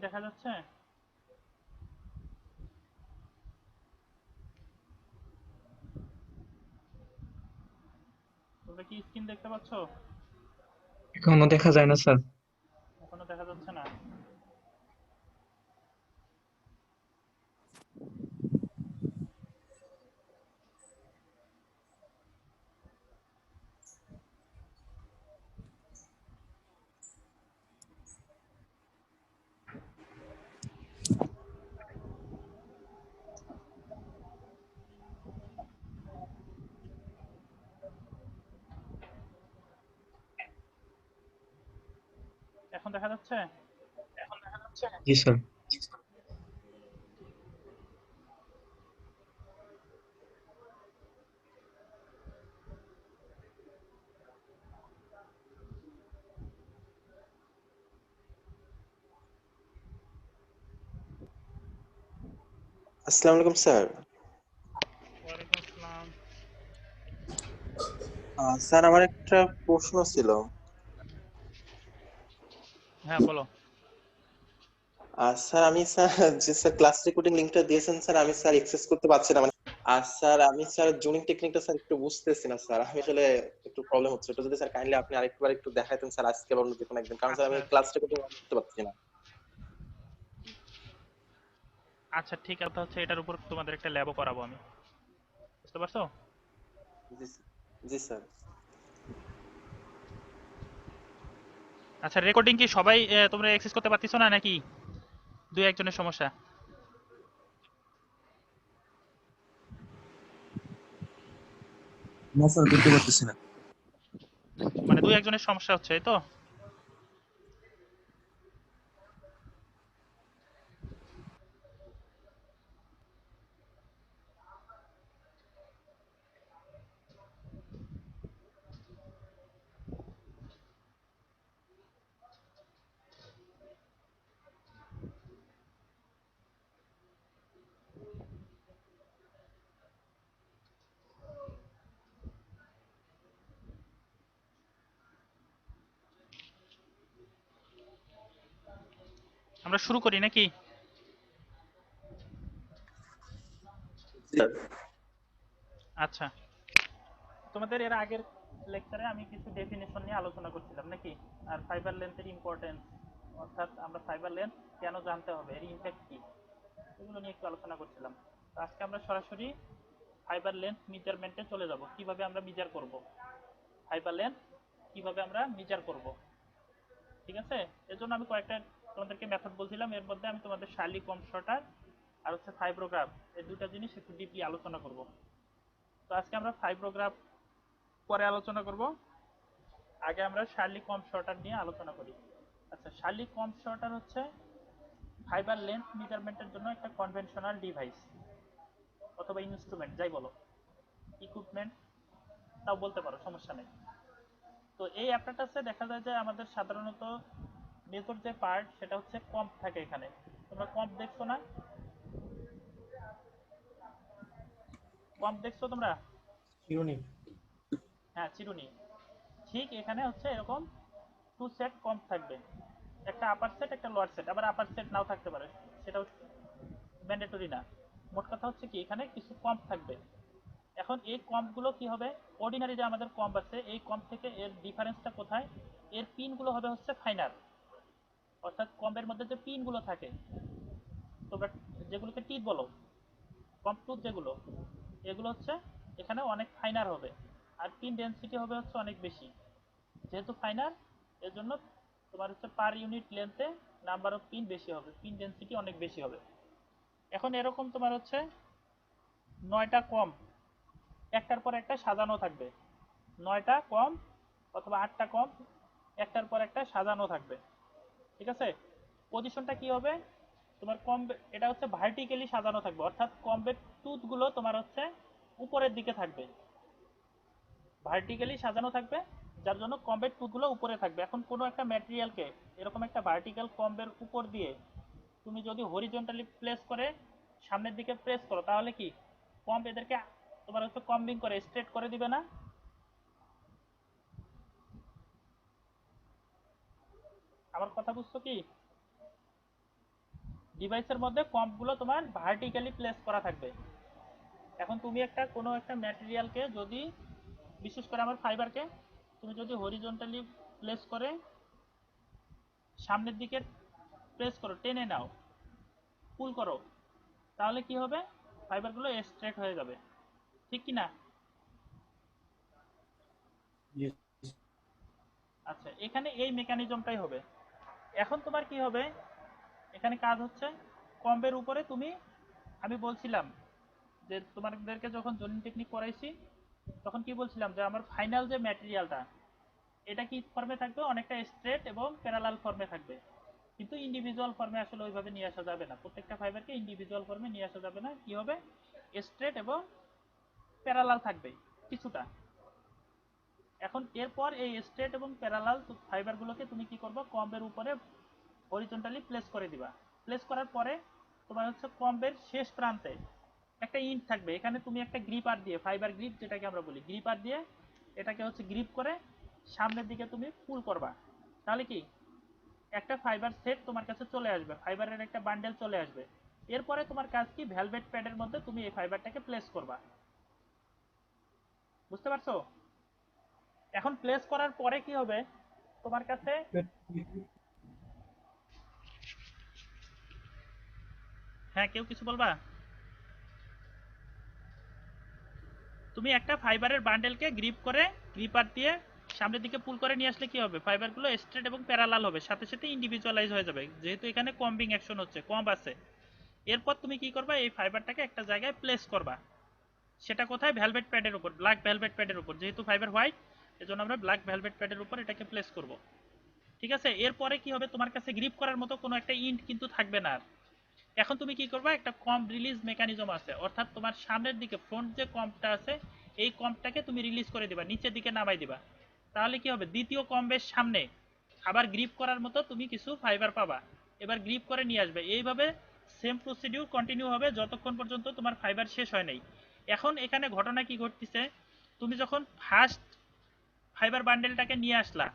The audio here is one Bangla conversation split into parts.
দেখা যাচ্ছে? তোমরা কি স্ক্রিন দেখতে পাচ্ছ? এখনো দেখা যায় না স্যার। এখনো দেখা যাচ্ছে না? এখন দেখা যাচ্ছে? জি স্যার। আসসালামু আলাইকুম স্যার। ওয়ালাইকুম আসসালাম। স্যার আমার একটা প্রশ্ন ছিল। হ্যাঁ, বলো। স্যার আমি যে স্যার ক্লাস রেকর্ডিং লিংকটা দিয়েছেন স্যার, আমি স্যার অ্যাক্সেস করতে পারছি না মানে। স্যার আমি স্যার জুনিং টেকনিকটা স্যার একটু বুঝতেছি না স্যার, আমি আসলে একটু প্রবলেম হচ্ছে। এটা যদি স্যার কাইন্ডলি আপনি আরেকবার একটু দেখাইতেন স্যার, আজকে বা অন্য যে কোনো একদিন, কারণ স্যার আচ্ছা আমি ক্লাস রেকর্ডিং করতে পারছি না। আচ্ছা, ঠিক আছে, হচ্ছে এটার উপর তোমাদের একটা ল্যাবও করাবো আমি। বুঝতে পারছো? জি জি স্যার। আচ্ছা, রেকর্ডিং কি সবাই তোমরা অ্যাক্সেস করতে পারতেছো না, নাকি দুই একজনের সমস্যা? না স্যার, করতে পারতেছি না। মানে দুই একজনের সমস্যা হচ্ছে, এই তো? আমরা শুরু করি নাকি? স্যার আচ্ছা, তোমাদের এর আগের লেকচারে আমি কিছু ডেফিনেশন নিয়ে আলোচনা করছিলাম নাকি? আর ফাইবার লেন্থের ইম্পর্টেন্স, অর্থাৎ আমরা ফাইবার লেন্থ কেন জানতে হবে, এর ইম্প্যাক্ট কি, এগুলো নিয়ে একটু আলোচনা করছিলাম। তো আজকে আমরা সরাসরি ফাইবার লেন্থ মেজারমেন্টে চলে যাব। কিভাবে আমরা মেজার করব ফাইবার লেন্থ, কিভাবে আমরা মেজার করব, ঠিক আছে? এর জন্য আমি কয়েকটা তোমাদেরকে মেথড বলছিলাম, এর মধ্যে আমি তোমাদের শার্লি কমশর্টার আর হচ্ছে ফাইব্রোগ্রাফ, এই দুটো জিনিস একটু ডিপলি আলোচনা করব। তো আজকে আমরা ফাইব্রোগ্রাফ পরে আলোচনা করব, আগে আমরা শার্লি কমশর্টার নিয়ে আলোচনা করি। আচ্ছা, শার্লি কমশর্টার হচ্ছে ফাইবার লেন্থ মেজারমেন্টের জন্য একটা কনভেনশনাল ডিভাইস অথবা ইনস্ট্রুমেন্ট, যাই বলো, ইকুইপমেন্ট তাও বলতে পারো, সমস্যা নেই। তো এই অ্যাপারেটাসে দেখা যায় যে আমাদের সাধারণত মেজর যে পার্ট সেটা হচ্ছে কম্প থাকে এখানে। তোমরা কম্প দেখছো না? কম্প দেখছো তোমরা? শিরোনি। হ্যাঁ, চিরুনি। ঠিক এখানে হচ্ছে এরকম টু সেট কম্প থাকবে, একটা আপার সেট একটা লোয়ার সেট, আবার আপার সেট নাও থাকতে পারে, সেটাও ম্যান্ডেটরি না। মোট কথা হচ্ছে কি, এখানে কিছু কম্প থাকবে। এখন এই কম্পগুলো কি হবে, অর্ডিনারি যে আমাদের কম্প আছে এই কম্প থেকে এর ডিফারেন্সটা কোথায়, এর পিনগুলো হবে হচ্ছে ফাইনার, অর্থাৎ কম্পের মধ্যে যে পিনগুলো থাকে, তোমরা যেগুলোকে টিথ বলো, কম্প টুথ যেগুলো, এগুলো হচ্ছে এখানে অনেক ফাইনার হবে, আর পিন ডেন্সিটি হবে হচ্ছে অনেক বেশি। যেহেতু ফাইনার, এর জন্য তোমার হচ্ছে পার ইউনিট লেন্থে নাম্বার অফ পিন বেশি হবে, পিন ডেন্সিটি অনেক বেশি হবে। এখন এরকম তোমার হচ্ছে 9টা কম একটার পর একটা সাজানো থাকবে, 9টা কম অথবা 8টা কম একটার পর একটা সাজানো থাকবে, ঠিক আছে? পজিশনটা কি হবে, তোমার কম, এটা হচ্ছে ভার্টিক্যালি সাজানো থাকবে, অর্থাৎ কম্বের টুথগুলো তোমার হচ্ছে উপরের দিকে থাকবে, ভার্টিক্যালি সাজানো থাকবে, যার জন্য কম্বের টুথগুলো উপরে থাকবে। এখন কোনো একটা ম্যাটেরিয়ালকে এরকম একটা ভার্টিক্যাল কম্বের উপর দিয়ে তুমি যদি হরিজন্টালি প্লেস করে সামনের দিকে প্রেস করো, তাহলে কি কম্ব এদেরকে তোমার হচ্ছে কম্বিং করে স্ট্রেট করে দিবে না? আমার কথা বুঝছো কি? ডিভাইসের মধ্যে কম্পগুলো তোমার ভার্টিক্যালি প্লেস করা থাকবে। এখন তুমি কোনো একটা ম্যাটেরিয়ালকে যদি, বিশেষ করে আমার ফাইবারকে তুমি যদি হরিজন্টালি প্লেস করে সামনের দিকে প্রেস করো, টেনে নাও, পুল করো, তাহলে কি হবে, ফাইবারগুলো স্ট্রেট হয়ে যাবে, ঠিক কি না? Yes. আচ্ছা, এখানে এই মেকানিজমটাই হবে। এখন তোমার কি হবে, এখানে কাজ হচ্ছে কম্বের উপরে তুমি, আমি বলছিলাম যে তোমাদেরকে যখন জয়েনিং টেকনিক করাইছি তখন কি বলছিলাম যে আমার ফাইনাল যে ম্যাটেরিয়ালটা এটা কি ফর্মে থাকবে, অনেকটা স্ট্রেট এবং প্যারালাল ফর্মে থাকবে, কিন্তু ইন্ডিভিজুয়াল ফর্মে আসলে ওইভাবে নিয়ে আসা যাবে না, প্রত্যেকটা ফাইবারকে ইন্ডিভিজুয়াল ফর্মে নিয়ে আসা যাবে না। কি হবে, স্ট্রেট এবং প্যারালাল থাকবে কিছুটা। এখন এরপর এই স্ট্রেট এবং প্যারালাল ফাইবারগুলোকে তুমি কি করবে, কম্বের উপরে হরিজন্টালি প্লেস করে দিবা। প্লেস করার পরে তোমার হচ্ছে কম্বের শেষ প্রান্তে একটা ইন্ট থাকবে, এখানে তুমি একটা গ্রিপার দিয়ে, ফাইবার গ্রিপ যেটাকে আমরা বলি, গ্রিপার দিয়ে এটাকে হচ্ছে গ্রিপ করে সামনের দিকে তুমি পুল করবা। তাহলে কি একটা ফাইবার সেট তোমার কাছে চলে আসবে, ফাইবারের একটা বান্ডেল চলে আসবে। এরপরে তোমার কাজ কি, ভেলভেট প্যাডের মধ্যে তুমি এই ফাইবারটাকে প্লেস করবা। বুঝতে পারছো? এখন প্লেস করার পরে কি হবে, তোমার কাছে, হ্যাঁ কেউ কিছু বলবা? তুমি একটা ফাইবারের বান্ডেলকে গ্রিপ করে গ্রিপার দিয়ে সামনের দিকে পুল করে নিয়ে আসলে কি হবে, ফাইবারগুলো স্ট্রেট এবং প্যারালাল হবে, সাথে সাথে ইন্ডিভিজুয়ালাইজ হয়ে যাবে, যেহেতু এখানে কম্বিং অ্যাকশন হচ্ছে, কম্ব আছে। এরপর তুমি কি করবা, এই ফাইবারটাকে একটা জায়গায় প্লেস করবা। সেটা কোথায়, ভেলভেট প্যাডের উপর, ব্ল্যাক ভেলভেট প্যাডের উপর, যেহেতু ফাইবার হোয়াইট এজন্য আমরা ব্ল্যাক ভেলভেট প্যাডের উপর এটাকে প্লেস করব। ঠিক আছে? এরপরে কি হবে, তোমার কাছে গ্রিপ করার মতো কোনো একটা ইন্ট কিন্তু থাকবে না আর। এখন তুমি কি করবা, একটা কম্প রিলিজ মেকানিজম আছে, অর্থাৎ তোমার সামনের দিকে ফ্রন্ট যে কম্পটা আছে এই কম্পটাকে তুমি রিলিজ করে দিবা, নিচের দিকে নামাই দিবা। তাহলে কি হবে, দ্বিতীয় কম্পের সামনে আবার গ্রিপ করার মতো তুমি কিছু ফাইবার পাবা, এবার গ্রিপ করে নিয়ে আসবে। এইভাবে সেম প্রসিডিউর কন্টিনিউ হবে যতক্ষণ পর্যন্ত তোমার ফাইবার শেষ হয় নাই। এখন এখানে ঘটনা কি ঘটতেছে, তুমি যখন ফার্স্ট ফাইবার বান্ডেলটাকে নিয়ে আসলা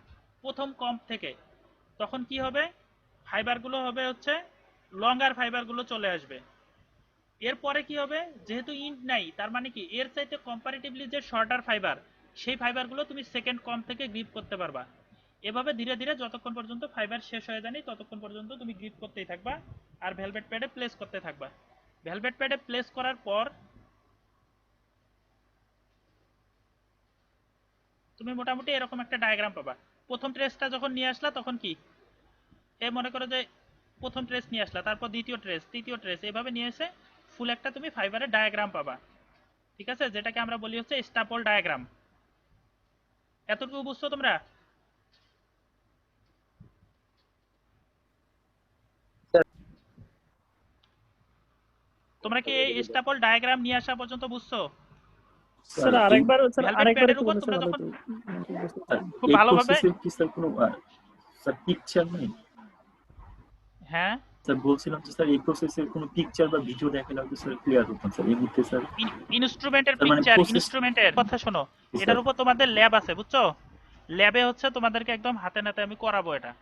প্রথম কম্প থেকে, তখন কি হবে, ফাইবারগুলো হবে হচ্ছে লঙ্গার ফাইবারগুলো চলে আসবে। এরপরে কি হবে, যেহেতু ইন্ট নাই, তার মানে কি এর চাইতে কম্পারেটিভলি যে শর্টার ফাইবার, সেই ফাইবারগুলো তুমি সেকেন্ড কম্প থেকে গ্রিপ করতে পারবা। এভাবে ধীরে ধীরে যতক্ষণ পর্যন্ত ফাইবার শেষ হয়ে যায়নি ততক্ষণ পর্যন্ত তুমি গ্রিপ করতেই থাকবা আর ভেলভেট প্যাডে প্লেস করতে থাকবা। ভেলভেট প্যাডে প্লেস করার পর তুমি মোটামুটি এরকম একটা ডায়াগ্রাম পাবা। প্রথম ট্রেসটা যখন নিয়ে আসলা তখন কি, এই মনে করো যে প্রথম ট্রেস নিয়ে আসলা, তারপর দ্বিতীয় ট্রেস, তৃতীয় ট্রেস, এভাবে নিয়ে এসে ফুল একটা তুমি ফাইবারের ডায়াগ্রাম পাবা। ঠিক আছে? যেটাকে আমরা বলি হচ্ছে স্টাপল ডায়াগ্রাম। এতটুকু বুঝছো তোমরা? তোমরা কি এই স্টাপল ডায়াগ্রাম নিয়ে আসা পর্যন্ত বুঝছো? স্যার ভেলভেট আরেকবার প্যাডের একটু উপর বললে তোমরা স্যার ভালো যখন হতো। বুঝতে স্যার, পারলাম। খুব এই ভালোভাবে, প্রসেসের কি স্যার কোনো স্যার পিকচার নেই? হ্যাঁ স্যার বলছিলাম যে স্যার এই প্রসেসের কোনো পিকচার বা ভিডিও দেখালে হয়তো স্যার ক্লিয়ার হতো স্যার এই মুহূর্তে স্যার। ইনস্ট্রুমেন্টের স্যার মানে পিকচার, প্রসেস ইনস্ট্রুমেন্টের কথা শোনো, স্যার। এটার উপর তোমাদের ল্যাব আছে, বুঝছো? ল্যাবে হচ্ছে তোমাদেরকে একদম হাতে নাতে আমি করাবো এটা।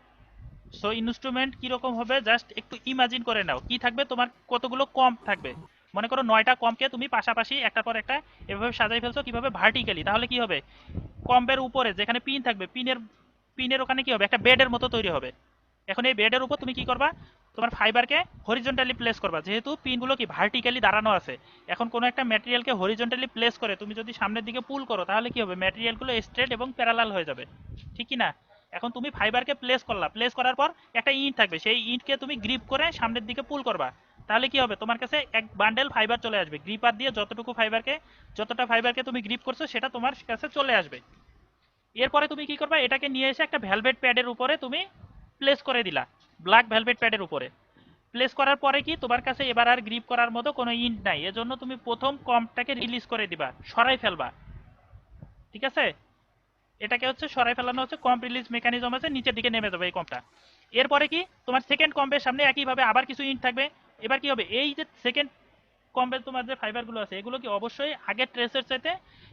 সো ইনস্ট্রুমেন্ট কিরকম হবে জাস্ট একটু ইমাজিন করে নাও, কি থাকবে, তোমার কতগুলো কম্প থাকবে, মনে করো 9টা কম্পকে তুমি পাশাপাশি একটার পর একটা এভাবে সাজাই ফেলছো, কিভাবে, ভার্টিক্যালি। তাহলে কি হবে, কম্পের উপরে যেখানে পিন থাকবে, পিনের ওখানে কি হবে, একটা বেডের মতো তৈরি হবে। এখন এই বেডের উপর তুমি কি করবা, তোমার ফাইবারকে হরিজন্টালি প্লেস করবা, যেহেতু পিনগুলো কি ভার্টিক্যালি দাঁড়ানো আছে। এখন কোনো একটা ম্যাটেরিয়ালকে হরিজন্টালি প্লেস করে তুমি যদি সামনের দিকে পুল করো, তাহলে কি হবে, ম্যাটেরিয়ালগুলো স্ট্রেট এবং প্যারালাল হয়ে যাবে, ঠিক কি না? এখন তুমি ফাইবারকে প্লেস করলা, প্লেস করার পর একটা ইন্ট থাকবে, সেই ইন্টকে তুমি গ্রিপ করে সামনের দিকে পুল করবা। তাহলে কি হবে, তোমার কাছে এক বান্ডেল ফাইবার চলে আসবে, গ্রিপার দিয়ে যতটা ফাইবারকে তুমি গ্রিপ করছো সেটা তোমার কাছে চলে আসবে। এরপরে তুমি কি করবা, এটাকে নিয়ে এসে একটা ভেলভেট প্যাডের উপরে তুমি প্লেস করে দিলা, ব্ল্যাক ভেলভেট প্যাডের উপরে। প্লেস করার পরে কি তোমার কাছে এবার আর গ্রিপ করার মতো কোনো ইন্ট নাই, এজন্য তুমি প্রথম কম্পটাকে রিলিজ করে দিবা, সরাই ফেলবা। ঠিক আছে? এটাকে হচ্ছে সরাই ফেলানো হচ্ছে কম্প রিলিজ মেকানিজম আছে, নিচের দিকে নেমে যাবে এই কম্পটা। এরপরে কি তোমার সেকেন্ড কম্পের সামনে একইভাবে আবার কিছু ইন্ট থাকবে। এবার কি হবে, এই যে সেকেন্ড কম্পের তোমার যে ফাইবারগুলো আছে এগুলো কি অবশ্যই আগের ট্রেসের চাইতে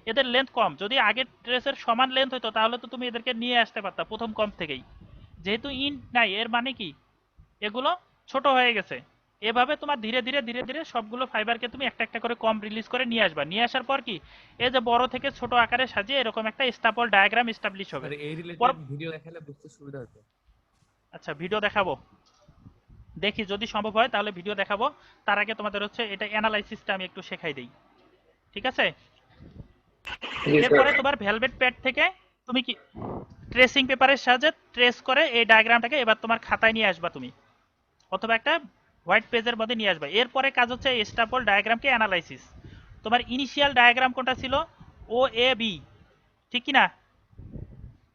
এদের লেন্থ কম। যদি আগের ট্রেসের সমান লেন্থ হতো তাহলে তো তুমি এদেরকে নিয়ে আসতে পারতা প্রথম কম্প থেকেই। যেহেতু ইন্ট নাই এর মানে কি, এগুলো ছোট হয়ে গেছে, এভাবে তোমার ধীরে ধীরে ধীরে ধীরে সবগুলো ফাইবারকে তুমি একটা একটা করে কম রিলিজ করে নিয়ে আসবা, নিয়ে আসার পর কি এই যে বড় থেকে ছোট আকারে সাজিয়ে এরকম একটা স্ট্যাপল ডায়াগ্রাম এস্টাবলিশ হবে। স্যার এই পর রিলেটেড ভিডিও দেখালে বুঝতে সুবিধা হতো। আচ্ছা ভিডিও দেখাবো, দেখি যদি সম্ভব হয় তাহলে ভিডিও দেখাবো। তার আগে তোমাদের হচ্ছে এটা অ্যানালাইসিসটা আমি একটু শেখাই দেই, ঠিক আছে? জি স্যার। এরপরে তোমার ভেলভেট প্যাড থেকে তুমি কি ট্রেসিং পেপারের সাহায্যে ট্রেস করে এই ডায়াগ্রামটাকে এবার তোমার খাতায় নিয়ে আসবা তুমি, অথবা একটা হোয়াইট পেজের মধ্যে নিয়ে আসবা। এরপরে কাজ হচ্ছে স্ট্যাপল ডায়াগ্রামকে অ্যানালাইসিস। তোমার ইনিশিয়াল ডায়াগ্রাম কোনটা ছিল? ও এ বি, ঠিক কি না?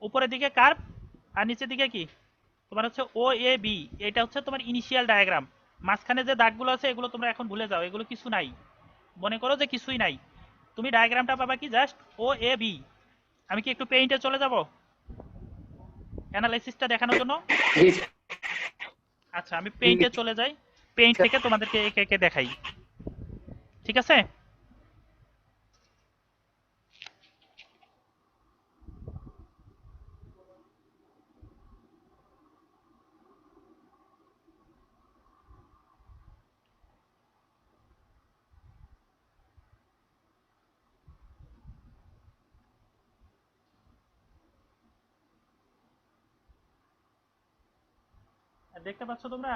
উপরের দিকে কার্ভ আর নিচের দিকে কি তোমার হচ্ছে ও এ বি, এটা হচ্ছে তোমার ইনিশিয়াল ডায়াগ্রাম। মাঝখানে যে দাগগুলো আছে এগুলো তোমরা এখন ভুলে যাও, এগুলো কিছু নাই, মনে করো যে কিছুই নাই। তুমি ডায়াগ্রামটা পাবা কি জাস্ট ও এ বি। আমি কি একটু পেইন্টে চলে যাব অ্যানালাইসিসটা দেখানোর জন্য? জি আচ্ছা আমি পেইন্টে চলে যাই, পেইন্ট থেকে তোমাদেরকে একে একে দেখাই, ঠিক আছে? দেখতে পাচ্ছ তোমরা?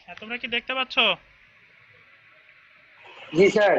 হ্যাঁ তোমরা কি দেখতে পাচ্ছ? জি স্যার।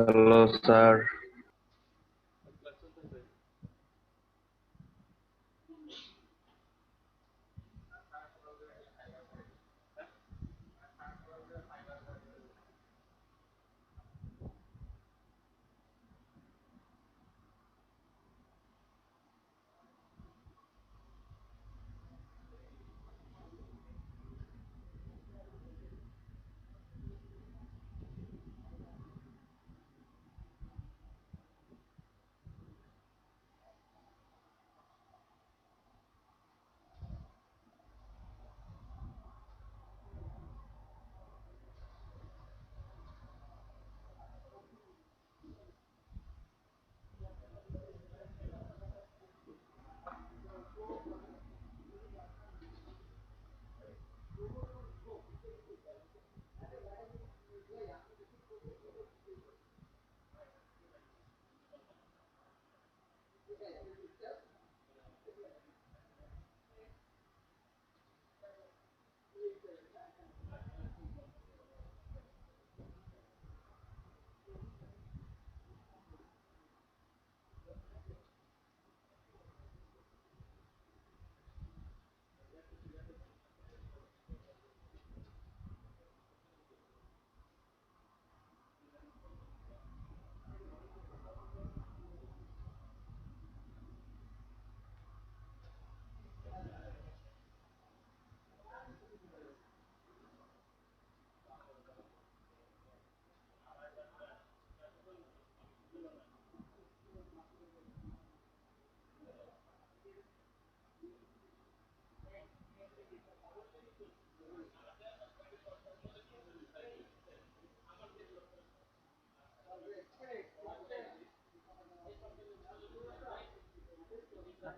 Hello sir.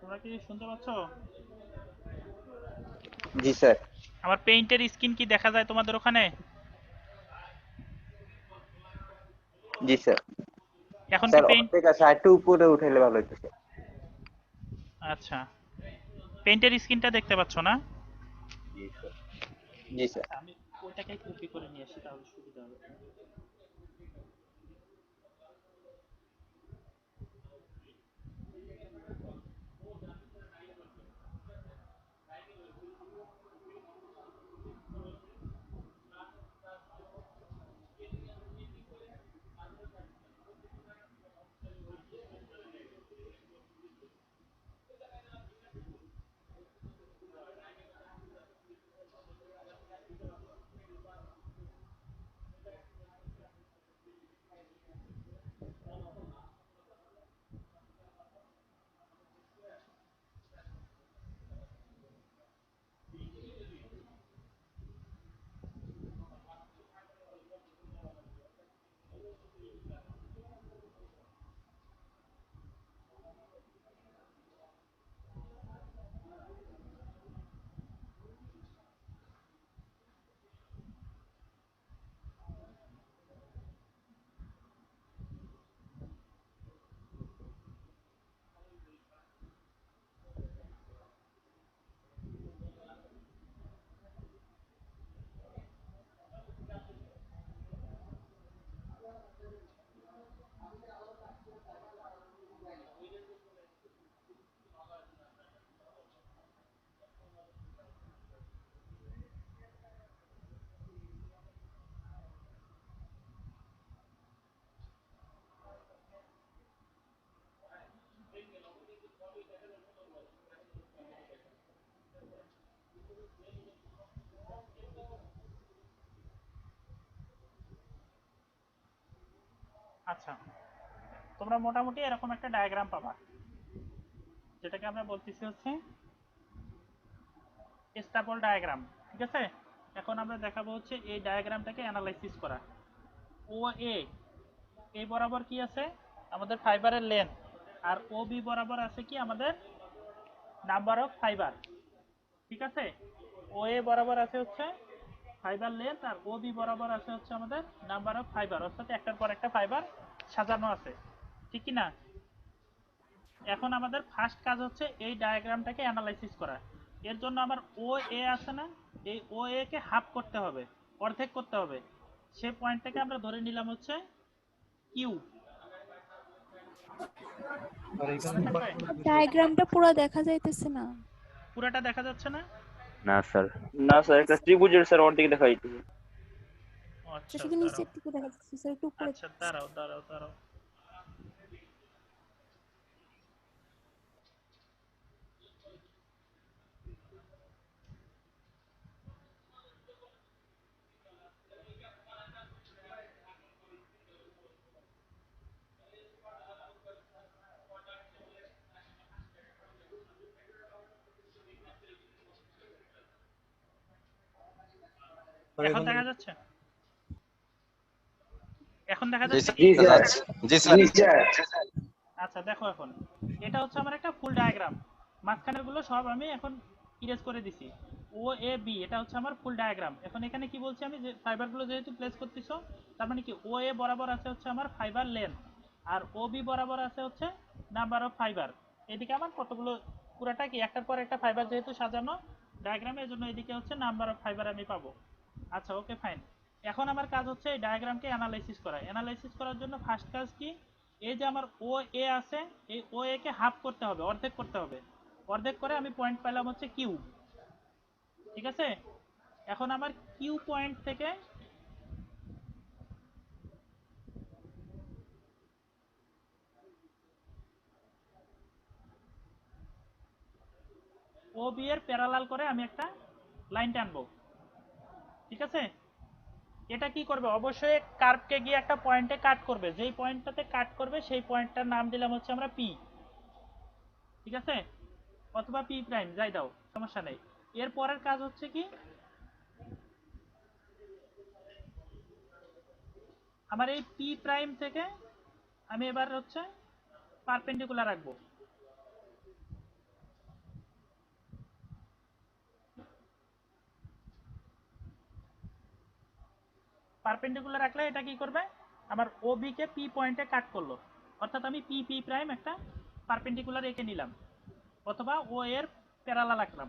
তোমরা কি শুনতে পাচ্ছ? জি স্যার। আমার পেইন্টের স্ক্রিন কি দেখা যায় তোমাদের ওখানে? জি স্যার। এখন কি স্যার পেইন্ট? অর্ধেক আছে, আরেকটু উপরে উঠাইলে ভালো হতো স্যার। আচ্ছা, পেইন্টের স্ক্রিনটা দেখতে পাচ্ছ না? জি স্যার। জি স্যার। আচ্ছা, আমি ওইটাকে কপি করে নিয়ে আসি তাহলে সুবিধা হবে। আচ্ছা, তোমরা মোটামুটি এরকম একটা ডায়াগ্রাম পাবা, যেটাকে আমরা বলতেছি হচ্ছে স্ট্যাপল ডায়াগ্রাম। ঠিক আছে, এখন আমরা দেখাবো হচ্ছে এই ডায়াগ্রামটাকে অ্যানালাইসিস করা। ও এ, এই বরাবর কি আছে আমাদের ফাইবারের লেন্থ, আর ও বি বরাবর আছে কি আমাদের নাম্বার অফ ফাইবার। ঠিক আছে, ও এ বরাবর আছে হচ্ছে ফাইবার লেন্থ, আর ও বি বরাবর আছে হচ্ছে আমাদের নাম্বার অফ ফাইবার, অর্থাৎ একটার পর একটা ফাইবার সাজানো আছে। ঠিক কি না? এখন আমাদের ফার্স্ট কাজ হচ্ছে এই ডায়াগ্রামটাকে অ্যানালাইসিস করা। এর জন্য আমার ও এ আছে না, এই ও এ কে হাফ করতে হবে, অর্ধেক করতে হবে। সেই পয়েন্টটাকে আমরা ধরে নিলাম হচ্ছে কিউ। আর এখানে মনে থাকবে? ডায়াগ্রামটা পুরো দেখা যাইতেছে না। পুরাটা দেখা যাচ্ছে না? না স্যার, না স্যার, একটা ত্রিভুজের স্যার অর্ধেক দেখা যাইতেছে। ও, আচ্ছা শুধু দাঁড়াও, নিচের দিকে দেখা যাচ্ছে স্যার, একটু উপরে। আচ্ছা দাঁড়াও দাঁড়াও দাঁড়াও। এখন দেখা যাচ্ছে? এখন দেখা যাচ্ছে কি? জি স্যার জি জি স্যার আচ্ছা দেখো, এখন এটা হচ্ছে আমার একটা ফুল ডায়াগ্রাম। মাঝখানের গুলো সব আমি এখন ইরেজ করে দিছি। ও এ বি এটা হচ্ছে আমার ফুল ডায়াগ্রাম। এখন এখানে কি বলছি আমি, যে ফাইবার গুলো যেহেতু প্লেস করতেছো, তার মানে কি ও এ বরাবর আছে হচ্ছে আমার ফাইবার লেন্থ, আর ও বি বরাবর আছে হচ্ছে নাম্বার অফ ফাইবার। এদিকে আমার কতগুলো, পুরাটা কি একটার পর একটা ফাইবার যেহেতু সাজানো ডায়াগ্রামে, এর জন্য এদিকে হচ্ছে নাম্বার অফ ফাইবার আমি পাবো। আচ্ছা ওকে ফাইন। এখন আমার কাজ হচ্ছে এই ডায়াগ্রামকে অ্যানালাইসিস করা। অ্যানালাইসিস করার জন্য ফার্স্ট কাজ কি, এই যে আমার ও এ আছে, এই ও এ কে হাফ করতে হবে, অর্ধেক করতে হবে। অর্ধেক করে আমি পয়েন্ট পেলাম হচ্ছে কিউ। ঠিক আছে, এখন আমার কিউ পয়েন্ট থেকে ও বি এর প্যারালাল করে আমি একটা লাইন টানবো। ঠিক আছে, এটা কি করবে, অবশ্যই কার্ভকে গিয়ে একটা পয়েন্টে কাট করবে। যেই পয়েন্টটাতে কাট করবে সেই পয়েন্টটার নাম দিলাম হচ্ছে আমরা পি। ঠিক আছে, অথবা পি প্রাইম যাই দাও, সমস্যা নেই। এর পরের কাজ হচ্ছে কি, আমার এই পি প্রাইম থেকে আমি এবার হচ্ছে পারপেন্ডিকুলার রাখবো। পারপেন্ডিকুলার রাখলে এটা কি করবে, আমার ও বি কে পি পয়েন্টে কাট করলো। অর্থাৎ আমি পি পি প্রাইম একটা পারপেন্ডিকুলার এঁকে নিলাম, অথবা ও এর প্যারালাল রাখলাম।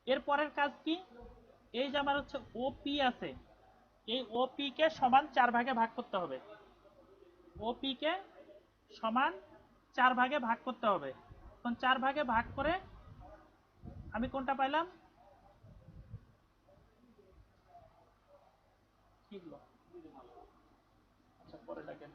এর পরের কাজ কি, এই যে আমার হচ্ছে ও পি আছে, এই ও পি কে সমান 4 ভাগে ভাগ করতে হবে। ও পি কে সমান 4 ভাগে ভাগ করতে হবে। এখন 4 ভাগে ভাগ করে আমি কোনটা পাইলাম, ঠিক। আচ্ছা পরে দেখেন।